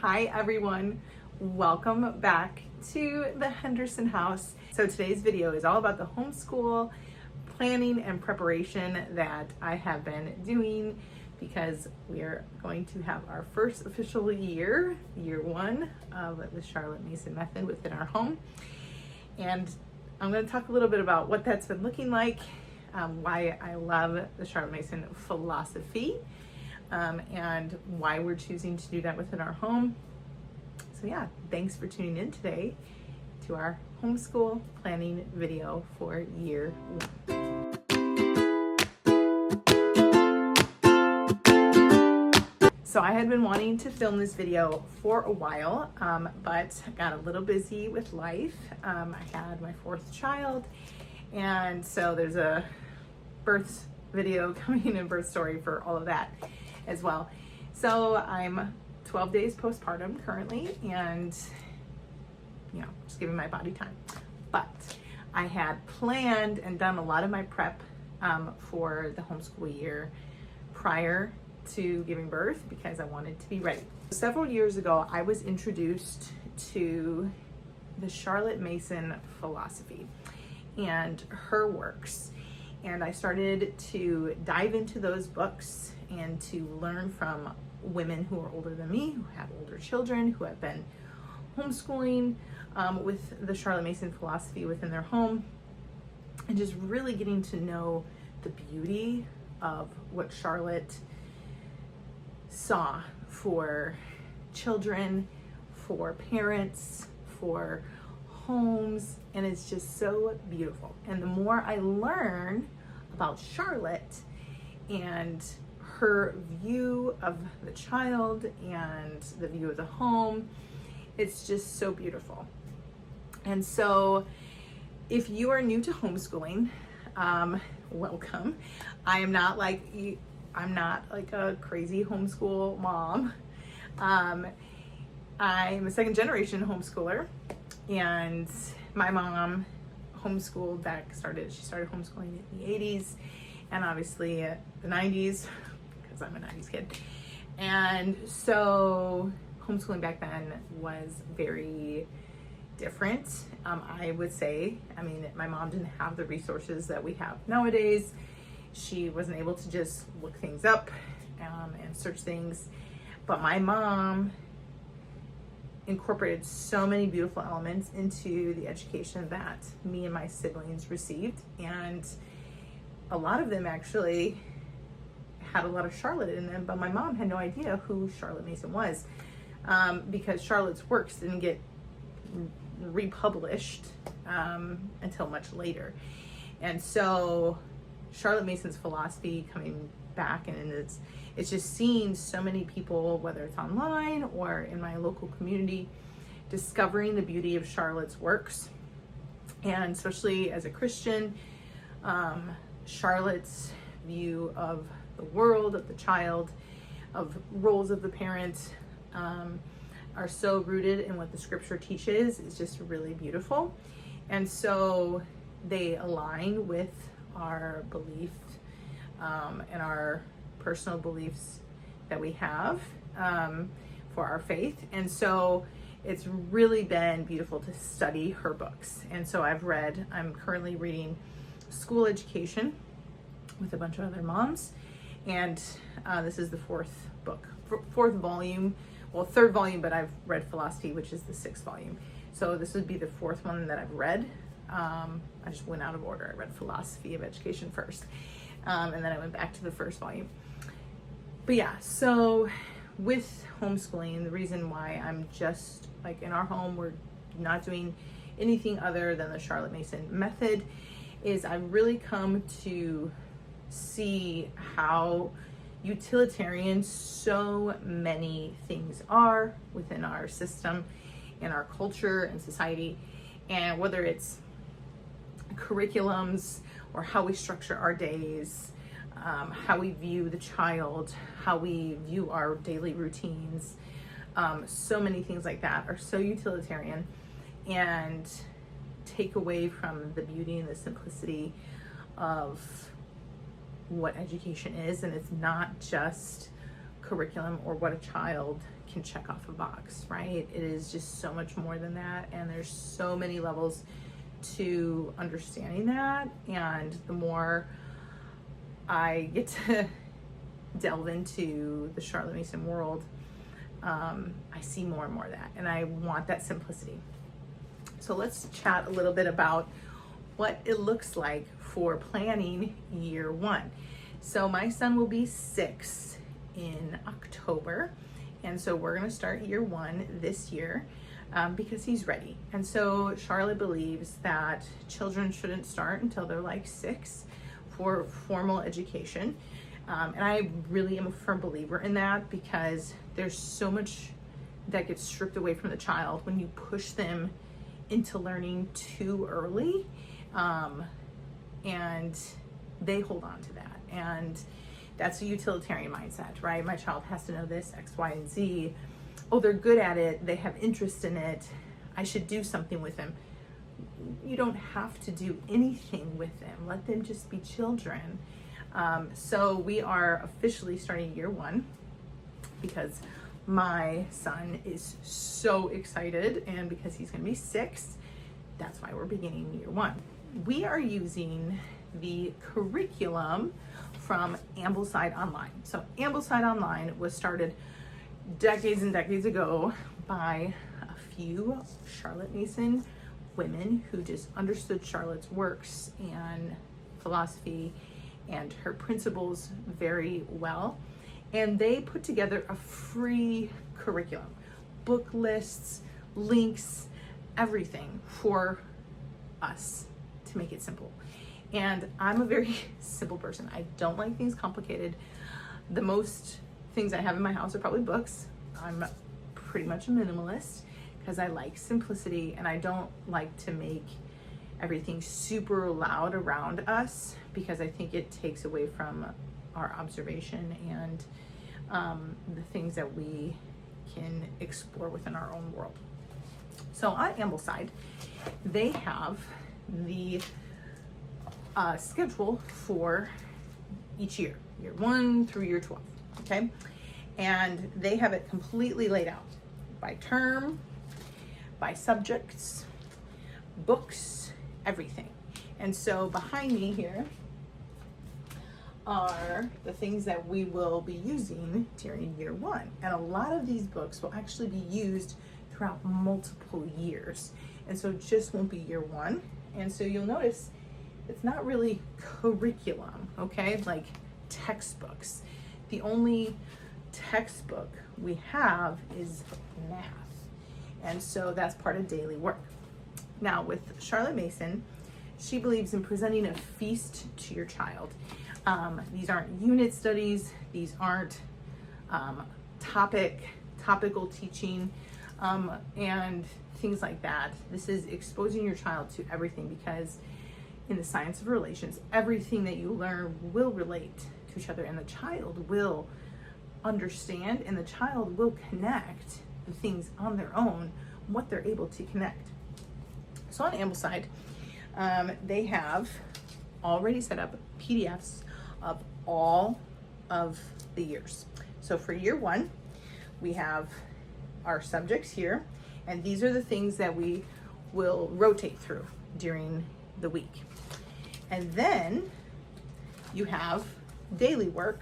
Hi everyone, welcome back to the Henderson house. So today's video is all about the homeschool planning and preparation that I have been doing because we are going to have our first official year one of the Charlotte Mason method within our home. And I'm going to talk a little bit about what that's been looking like, why I love the Charlotte Mason philosophy, and why we're choosing to do that within our home. So yeah, thanks for tuning in today to our homeschool planning video for year one. So I had been wanting to film this video for a while, but I got a little busy with life. I had my fourth child, and so there's a birth video coming and birth story for all of that as well. So I'm 12 days postpartum currently, and just giving my body time. But I had planned and done a lot of my prep for the homeschool year prior to giving birth because I wanted to be ready. Several years ago, I was introduced to the Charlotte Mason philosophy and her works. And I started to dive into those books and to learn from women who are older than me, who have older children, who have been homeschooling with the Charlotte Mason philosophy within their home, and just really getting to know the beauty of what Charlotte saw for children, for parents, for homes, and it's just so beautiful. And the more I learn about Charlotte and her view of the child and the view of the home, it's just so beautiful. And so if you are new to homeschooling, welcome. I'm not like a crazy homeschool mom. I'm a second generation homeschooler, and my mom homeschooled she started homeschooling in the 80s and obviously the 90s because I'm a 90s kid. And so homeschooling back then was very different. I would say, my mom didn't have the resources that we have nowadays. She wasn't able to just look things up and search things. But my mom incorporated so many beautiful elements into the education that me and my siblings received. And a lot of them actually had a lot of Charlotte in them, but my mom had no idea who Charlotte Mason was because Charlotte's works didn't get republished until much later. And so Charlotte Mason's philosophy coming back, and it's just seeing so many people, whether it's online or in my local community, discovering the beauty of Charlotte's works. And especially as a Christian, Charlotte's view of the world, of the child, of roles of the parent are so rooted in what the scripture teaches. It's just really beautiful. And so they align with our belief and our personal beliefs that we have for our faith. And so it's really been beautiful to study her books. And so I'm currently reading School Education with a bunch of other moms. And this is the fourth volume. Well, third volume, but I've read Philosophy, which is the 6th volume. So this would be the 4th one that I've read. I just went out of order. I read Philosophy of Education first. And then I went back to the 1st volume. But yeah, so with homeschooling, the reason why I'm just like in our home, we're not doing anything other than the Charlotte Mason method, is I've really come to see how utilitarian so many things are within our system, in our culture and society, and whether it's curriculums or how we structure our days, how we view the child, how we view our daily routines, so many things like that are so utilitarian and take away from the beauty and the simplicity of what education is. And it's not just curriculum or what a child can check off a box, right? It is just so much more than that, and there's so many levels to understanding that. And the more I get to delve into the Charlotte Mason world, I see more and more of that, and I want that simplicity. So let's chat a little bit about what it looks like for planning year one. So my son will be 6 in October, and so we're going to start year one this year because he's ready. And so Charlotte believes that children shouldn't start until they're like 6 for formal education. And I really am a firm believer in that, because there's so much that gets stripped away from the child when you push them into learning too early, and they hold on to that. And that's a utilitarian mindset, right? My child has to know this, X, Y, and Z. Oh, they're good at it. They have interest in it. I should do something with them. You don't have to do anything with them. Let them just be children. So we are officially starting year one because my son is so excited, and because he's going to be 6, that's why we're beginning year one. We are using the curriculum from Ambleside Online. So Ambleside Online was started decades and decades ago by a few Charlotte Mason women who just understood Charlotte's works and philosophy and her principles very well. And they put together a free curriculum, book lists, links, everything for us to make it simple. And I'm a very simple person. I don't like things complicated. The most things I have in my house are probably books. I'm pretty much a minimalist because I like simplicity, and I don't like to make everything super loud around us, because I think it takes away from our observation and the things that we can explore within our own world. So on Ambleside, they have the schedule for each year 1 through year 12, okay? And they have it completely laid out by term, by subjects, books, everything. And so behind me here are the things that we will be using during year one. And a lot of these books will actually be used throughout multiple years. And so it just won't be year one. And so you'll notice it's not really curriculum, okay? Like textbooks. The only textbook we have is math. And so that's part of daily work. Now with Charlotte Mason, she believes in presenting a feast to your child. These aren't unit studies. These aren't topical teaching and things like that. This is exposing your child to everything, because in the science of relations, everything that you learn will relate to each other, and the child will understand, and the child will connect the things on their own, what they're able to connect. So on Ambleside, they have already set up PDFs of all of the years. So for year one, we have our subjects here, and these are the things that we will rotate through during the week. And then you have daily work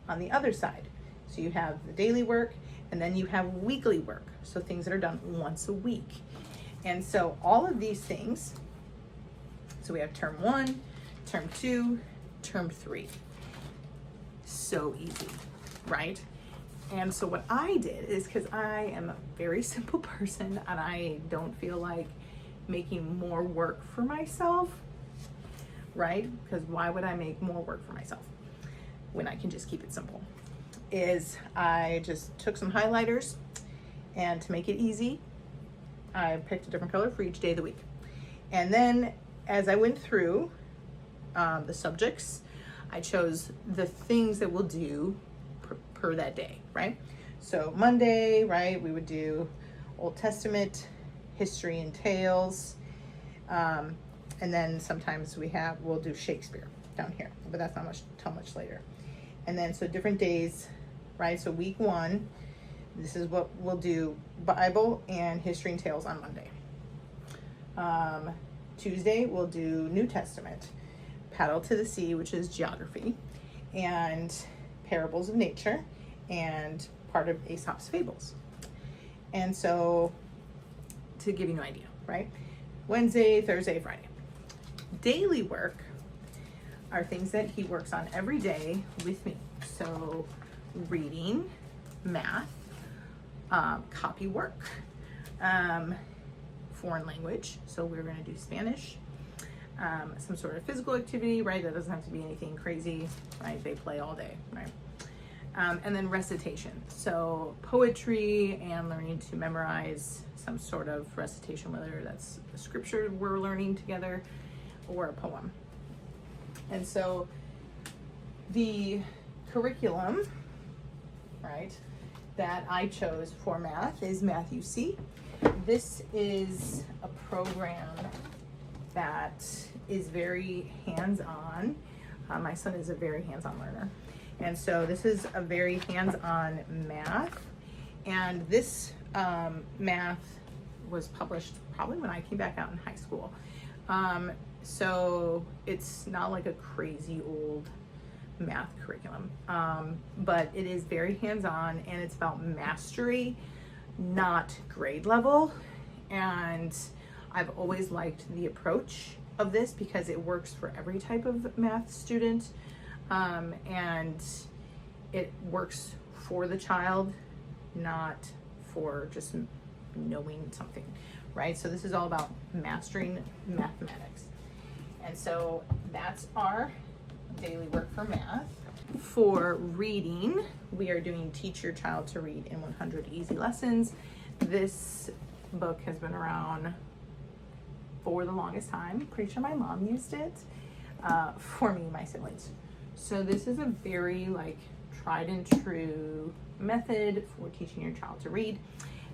on the other side. So you have the daily work, and then you have weekly work, so things that are done once a week. And so all of these things, so we have term 1, term 2, term 3. So easy, right? And so what I did is, because I am a very simple person and I don't feel like making more work for myself, right? Because why would I make more work for myself when I can just keep it simple? Is I just took some highlighters, and to make it easy, I picked a different color for each day of the week. And then as I went through the subjects, I chose the things that we'll do per that day, right? So Monday, right, we would do Old Testament, history and tales, and then sometimes we'll do Shakespeare down here, but that's not much till much later. And then so different days, right? So week 1, This is what we'll do: Bible and history and tales on Monday. Tuesday, we'll do New Testament, Paddle to the Sea, which is geography, and parables of nature, and part of Aesop's fables. And so, to give you an idea, right? Wednesday, Thursday, Friday. Daily work are things that he works on every day with me. So, reading, math, copy work, foreign language. So we're going to do Spanish, some sort of physical activity, right? That doesn't have to be anything crazy, right? They play all day, right? And then recitation. So poetry and learning to memorize some sort of recitation, whether that's a scripture we're learning together or a poem. And so the curriculum, right, that I chose for math is Math UC. This is a program that is very hands-on. My son is a very hands-on learner. And so this is a very hands-on math. And this math was published probably when I came back out in high school. So it's not like a crazy old math curriculum, but it is very hands-on, and it's about mastery, not grade level. And I've always liked the approach of this because it works for every type of math student, and it works for the child, not for just knowing something, right? So this is all about mastering mathematics. And so that's our daily work for math. For reading, we are doing Teach Your Child to Read in 100 Easy Lessons. This book has been around for the longest time. Pretty sure my mom used it for me and my siblings. So this is a very tried and true method for teaching your child to read.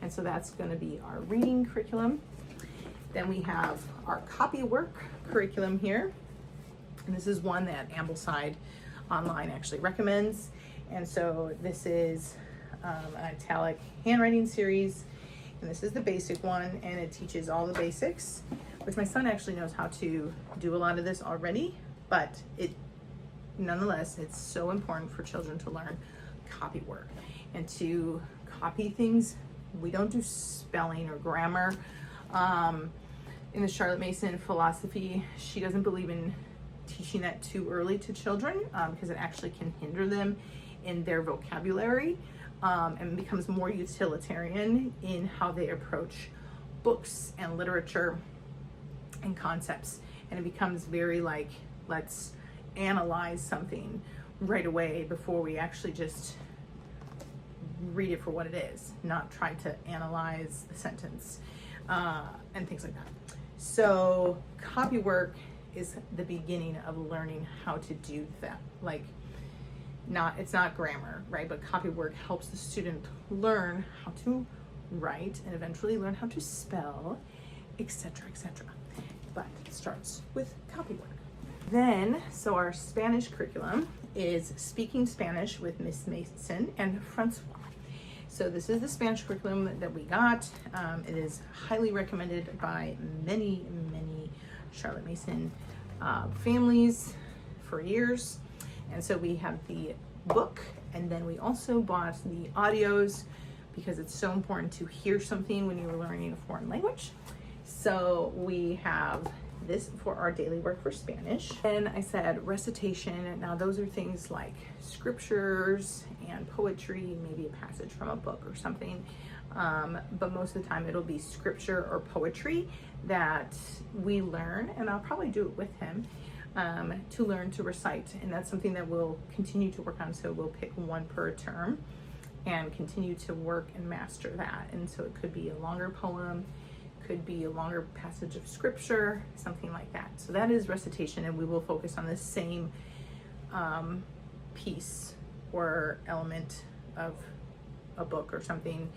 And so that's going to be our reading curriculum. Then we have our copy work curriculum here. And this is one that Ambleside Online actually recommends. And so this is an italic handwriting series. And this is the basic one, and it teaches all the basics, which my son actually knows how to do a lot of this already, but nonetheless, it's so important for children to learn copy work and to copy things. We don't do spelling or grammar. In the Charlotte Mason philosophy, she doesn't believe in teaching that too early to children because it actually can hinder them in their vocabulary, and becomes more utilitarian in how they approach books and literature and concepts. And it becomes very let's analyze something right away before we actually just read it for what it is, not try to analyze the sentence and things like that. So copy work is the beginning of learning how to do that. It's not grammar, right? But copy work helps the student learn how to write and eventually learn how to spell, etc., etc. But it starts with copy work. Then, so our Spanish curriculum is Speaking Spanish with Miss Mason and Francois. So this is the Spanish curriculum that we got. It is highly recommended by many, many Charlotte Mason families for years. And so we have the book, and then we also bought the audios because it's so important to hear something when you're learning a foreign language. So we have this for our daily work for Spanish. And I said recitation. Now those are things like scriptures and poetry, maybe a passage from a book or something. But most of the time it'll be scripture or poetry that we learn, and I'll probably do it with him to learn to recite. And that's something that we'll continue to work on. So we'll pick one per term and continue to work and master that. And so it could be a longer poem, could be a longer passage of scripture, something like that. So that is recitation, and we will focus on the same piece or element of a book or something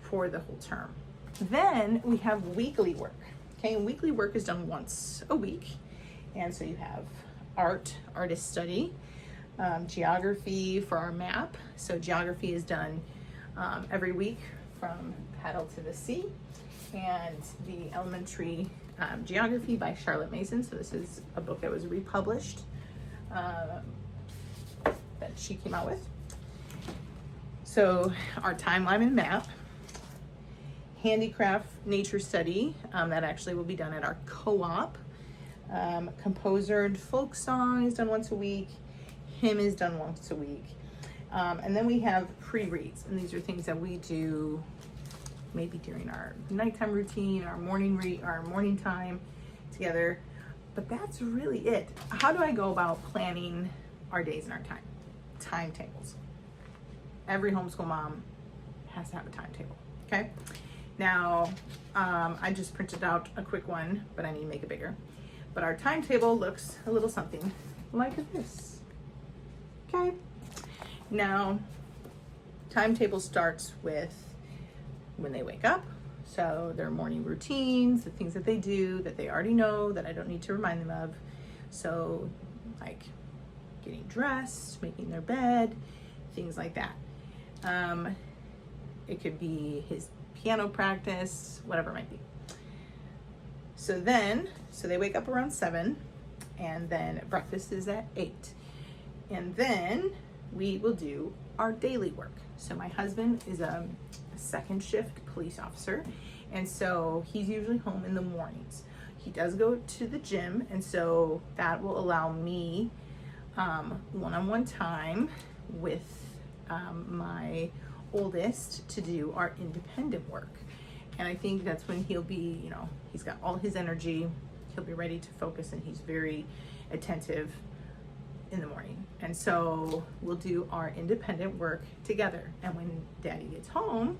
for the whole term. Then we have weekly work. Okay, and weekly work is done once a week. And so you have artist study, geography for our map. So geography is done every week from Paddle to the Sea, and the elementary geography by Charlotte Mason. So this is a book that was republished that she came out with. So our timeline and map, handicraft nature study, that actually will be done at our co-op. Composer and folk song is done once a week. Hymn is done once a week. And then we have pre-reads, and these are things that we do maybe during our nighttime routine, our morning time together. But that's really it. How do I go about planning our days and our timetables? Every homeschool mom has to have a timetable, okay? Now, I just printed out a quick one, but I need to make it bigger. But our timetable looks a little something like this, okay? Now, timetable starts with when they wake up. So their morning routines, the things that they do that they already know that I don't need to remind them of. So like getting dressed, making their bed, things like that. It could be his piano practice, whatever it might be. So they wake up around 7, and then breakfast is at 8. And then we will do our daily work. So my husband is a second shift police officer, and so he's usually home in the mornings. He does go to the gym, and so that will allow me one-on-one time with my oldest to do our independent work. And I think that's when he'll be, he's got all his energy, he'll be ready to focus, and he's very attentive in the morning. And so we'll do our independent work together. And when Daddy gets home,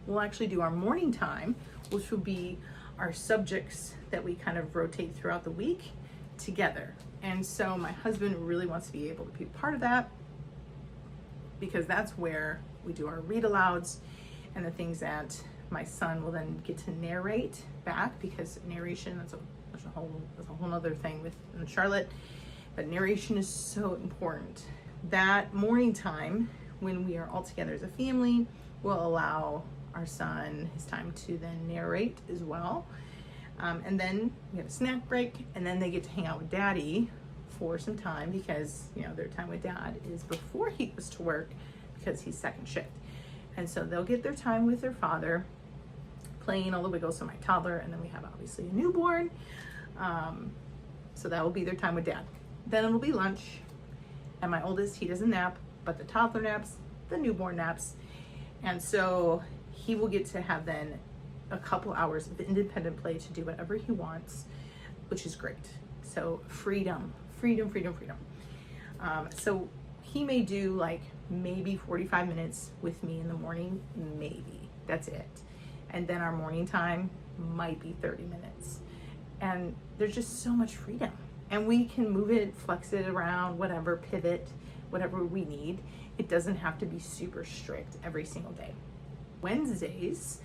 we'll actually do our morning time, which will be our subjects that we kind of rotate throughout the week together. And so my husband really wants to be able to be part of that, because that's where we do our read alouds and the things that my son will then get to narrate back, because narration, that's a whole other thing with Charlotte, but narration is so important. That morning time when we are all together as a family will allow our son his time to then narrate as well. And then we have a snack break, and then they get to hang out with Daddy for some time, because their time with Dad is before he goes to work, because he's second shift. And so they'll get their time with their father, playing all the wiggles, so my toddler, and then we have obviously a newborn. So that will be their time with Dad. Then it'll be lunch, and my oldest, he doesn't nap, but the toddler naps, the newborn naps. And so he will get to have then a couple hours of independent play to do whatever he wants, which is great. So freedom. So he may do like maybe 45 minutes with me in the morning, maybe, that's it. And then our morning time might be 30 minutes. And there's just so much freedom. And we can move it, flex it around, whatever, pivot, whatever we need. It doesn't have to be super strict every single day. Wednesdays,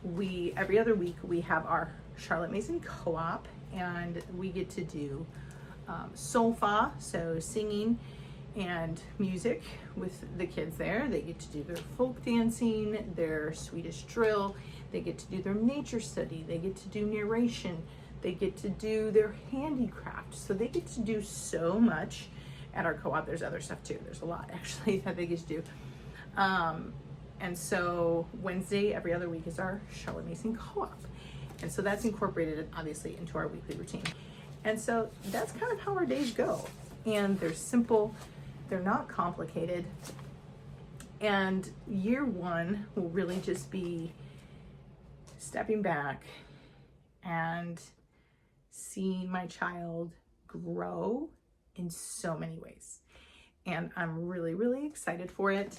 every other week, we have our Charlotte Mason co-op, and we get to do solfa, so singing and music with the kids there. They get to do their folk dancing, their Swedish drill, they get to do their nature study, they get to do narration, they get to do their handicraft. So they get to do so much at our co-op. There's other stuff too. There's a lot actually that they get to do. And so Wednesday, every other week, is our Charlotte Mason co-op. And so that's incorporated obviously into our weekly routine. And so that's kind of how our days go. And they're simple, they're not complicated. And year one will really just be stepping back and seeing my child grow in so many ways. And I'm really, really excited for it.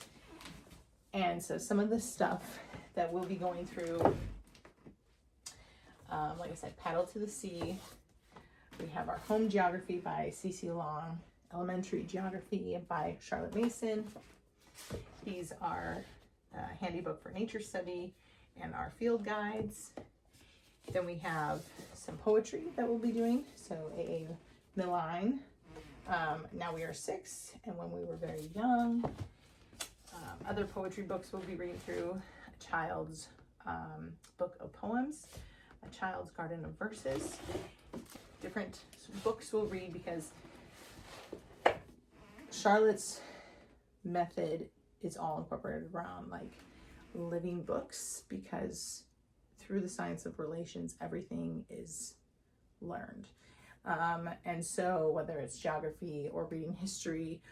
And so some of the stuff that we'll be going through, like I said, Paddle to the Sea. We have our home geography by C.C. Long, elementary geography by Charlotte Mason. These are handy book for nature study and our field guides. Then we have some poetry that we'll be doing. So A.A. Milne, Now We Are Six, and When We Were Very Young. Other poetry books we'll be reading through: a child's book of poems, a child's garden of verses. Different books we'll read because Charlotte's method is all incorporated around like living books, because through the science of relations, everything is learned. And so whether it's geography or reading history,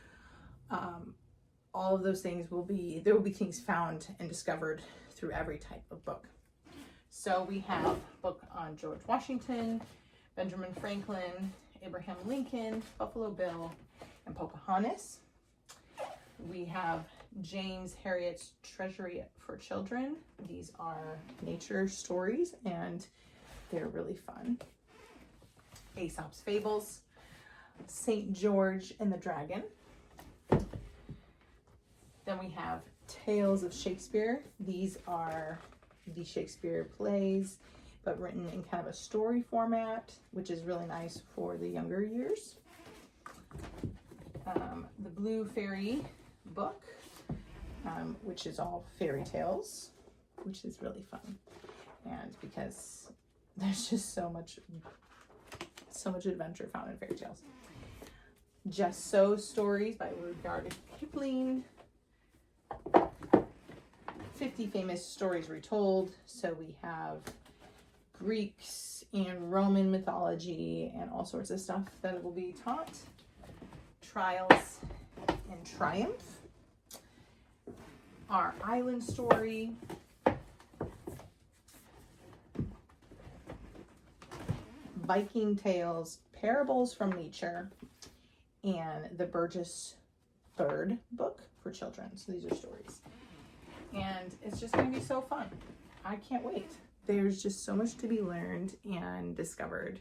all of those things there will be things found and discovered through every type of book. So we have a book on George Washington, Benjamin Franklin, Abraham Lincoln, Buffalo Bill, and Pocahontas. We have James Herriot's Treasury for Children. These are nature stories and they're really fun. Aesop's Fables, St. George and the Dragon. Then we have Tales of Shakespeare. These are the Shakespeare plays, but written in kind of a story format, which is really nice for the younger years. The Blue Fairy book, which is all fairy tales, which is really fun. And because there's just so much adventure found in fairy tales. Just So Stories by Rudyard Kipling. 50 famous stories retold. So we have Greeks and Roman mythology and all sorts of stuff that will be taught. Trials and Triumph. Our Island Story. Viking Tales, Parables from Nature, and the Burgess Bird book for children. So these are stories. And it's just going to be so fun. I can't wait. There's just so much to be learned and discovered.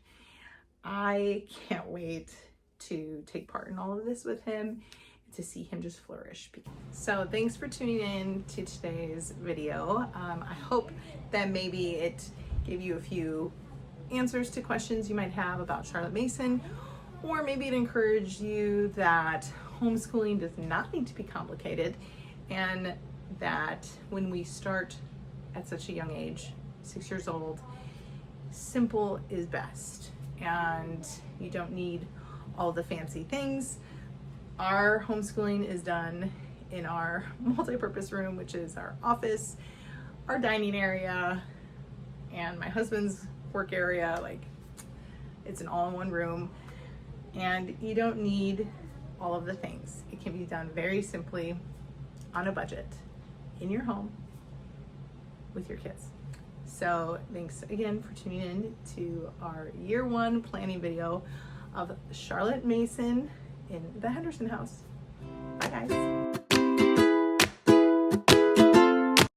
I can't wait to take part in all of this with him, to see him just flourish. So thanks for tuning in to today's video. I hope that maybe it gave you a few answers to questions you might have about Charlotte Mason, or maybe it encouraged you that homeschooling does not need to be complicated, and that when we start at such a young age, 6 years old, simple is best, and you don't need all the fancy things. Our homeschooling is done in our multi-purpose room, which is our office, our dining area, and my husband's work area. Like, it's an all-in-one room, and you don't need all of the things. It can be done very simply on a budget in your home with your kids. So thanks again for tuning in to our year one planning video of Charlotte Mason in the Henderson house.